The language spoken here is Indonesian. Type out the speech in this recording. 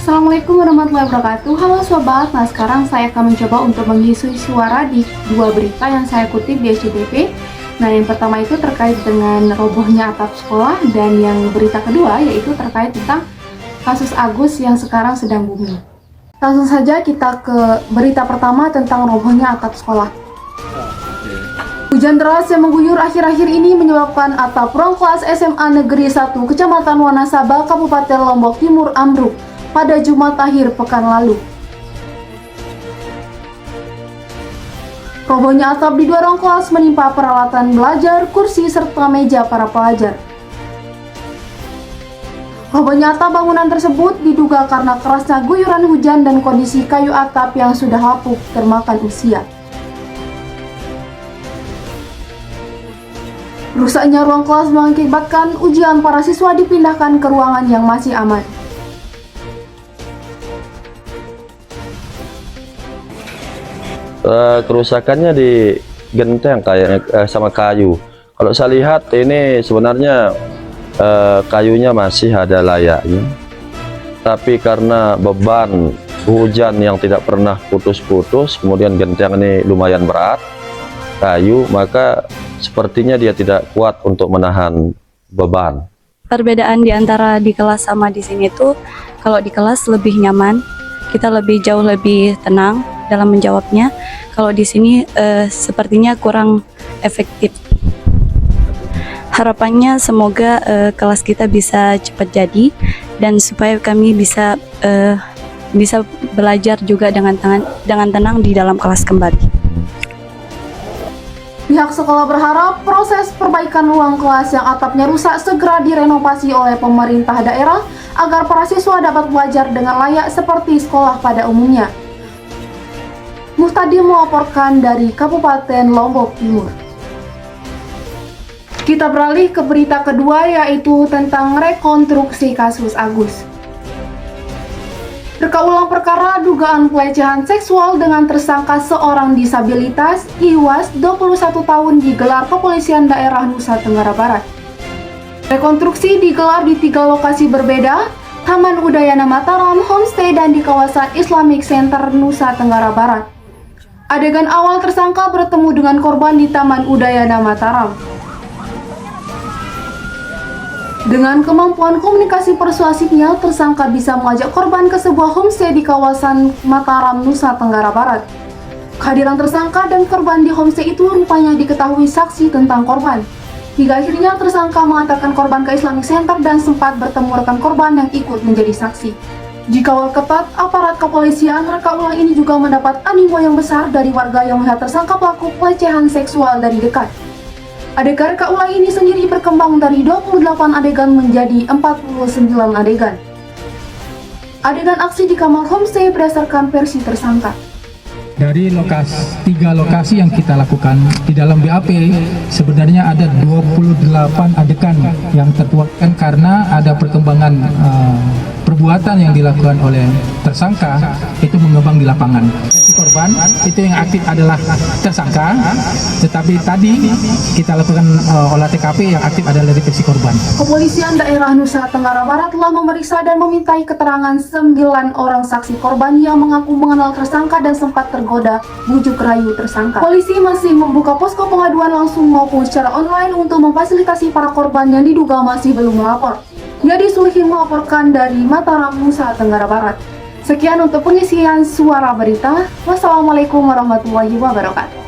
Assalamualaikum warahmatullahi wabarakatuh. Halo sobat, nah sekarang saya akan mencoba untuk mengisi suara di dua berita yang saya kutip di SCTV. Nah, yang pertama itu terkait dengan robohnya atap sekolah, dan yang berita kedua yaitu terkait tentang kasus Agus yang sekarang sedang booming. Langsung saja kita ke berita pertama tentang robohnya atap sekolah. Hujan deras yang mengguyur akhir-akhir ini menyebabkan atap ruang kelas SMA Negeri 1 Kecamatan Wanasaba, Kabupaten Lombok Timur ambruk pada Jumat akhir pekan lalu. Robohnya atap di dua ruang kelas menimpa peralatan belajar, kursi, serta meja para pelajar. Robohnya atap bangunan tersebut diduga karena kerasnya guyuran hujan dan kondisi kayu atap yang sudah lapuk termakan usia. Rusaknya ruang kelas mengakibatkan ujian para siswa dipindahkan ke ruangan yang masih aman. Kerusakannya di genteng kayaknya sama kayu. Kalau saya lihat ini sebenarnya kayunya masih ada layaknya, tapi karena beban hujan yang tidak pernah putus-putus, kemudian genteng ini lumayan berat kayu, maka sepertinya dia tidak kuat untuk menahan beban. Perbedaan di antara di kelas sama di sini tuh, kalau di kelas lebih nyaman, kita jauh lebih tenang dalam menjawabnya. Kalau di sini sepertinya kurang efektif. Harapannya semoga kelas kita bisa cepat jadi, dan supaya kami bisa belajar juga dengan tenang di dalam kelas kembali. Pihak sekolah berharap proses perbaikan ruang kelas yang atapnya rusak segera direnovasi oleh pemerintah daerah agar para siswa dapat belajar dengan layak seperti sekolah pada umumnya. Muhtadi melaporkan dari Kabupaten Lombok Timur. Kita beralih ke berita kedua, yaitu tentang rekonstruksi kasus Agus. Reka ulang perkara dugaan pelecehan seksual dengan tersangka seorang disabilitas IWAS 21 tahun digelar Kepolisian Daerah Nusa Tenggara Barat. Rekonstruksi digelar di 3 lokasi berbeda, Taman Udayana Mataram, Homestay, dan di kawasan Islamic Center Nusa Tenggara Barat. Adegan awal tersangka bertemu dengan korban di Taman Udayana Mataram. Dengan kemampuan komunikasi persuasifnya, tersangka bisa mengajak korban ke sebuah homestay di kawasan Mataram, Nusa Tenggara Barat. Kehadiran tersangka dan korban di homestay itu rupanya diketahui saksi tentang korban. Hingga akhirnya tersangka mengantarkan korban ke Islamic Center dan sempat bertemu rekan korban yang ikut menjadi saksi. Dikawal ketat aparat kepolisian, reka ulang ini juga mendapat animo yang besar dari warga yang melihat tersangka pelaku pelecehan seksual dari dekat. Adegan reka ulang ini sendiri berkembang dari 28 adegan menjadi 49 adegan. Adegan aksi di kamar homestay berdasarkan versi tersangka. Dari 3 lokasi yang kita lakukan di dalam BAP, sebenarnya ada 28 adegan yang tertuangkan karena ada perkembangan perbuatan yang dilakukan oleh tersangka itu mengembang di lapangan. Si korban itu yang aktif adalah tersangka, tetapi tadi kita lakukan olah TKP yang aktif adalah dari versi korban. Kepolisian Daerah Nusa Tenggara Barat telah memeriksa dan memintai keterangan 9 orang saksi korban yang mengaku mengenal tersangka dan sempat tergoda bujuk rayu tersangka. Polisi masih membuka posko pengaduan langsung maupun secara online untuk memfasilitasi para korban yang diduga masih belum melapor. Yadi Sulihin melaporkan dari Mataram, Nusa Tenggara Barat. Sekian untuk pengisian suara berita. Wassalamualaikum warahmatullahi wabarakatuh.